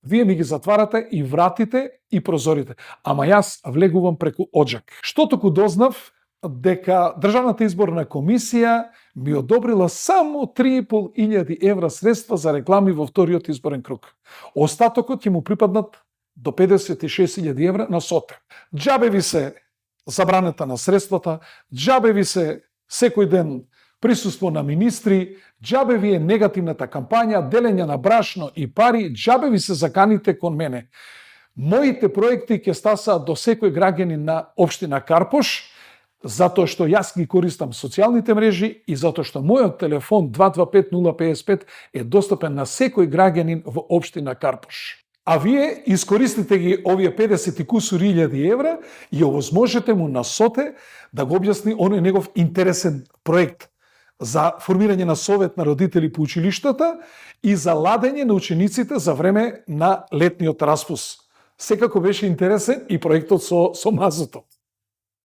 Вие ми ги затварате и вратите и прозорите, ама јас влегувам преку оџак. Што току дознав дека Државната изборна комисија ми одобрила само 3.500 евра средства за реклами во вториот изборен круг. Остатокот ќе му припаднат до 56.000 евра на соте. Џабе ви се забраната на средствата, џабе ви се секој ден присуство на министри, џабе ви е негативната кампања, делење на брашно и пари, џабе ви се заканите кон мене. Моите проекти ќе стасаат до секој граѓанин на општина Карпош, затоа што јас ги користам социјалните мрежи и затоа што мојот телефон 225-055 е достапен на секој граѓанин во општина Карпош. А вие искористите ги овие 50 и кусури илјади евра и овозможете му на соте да го објасни оној негов интересен проект за формирање на совет на родители по училиштата и за ладење на учениците за време на летниот распуст. Секако беше интересен и проектот со мазото.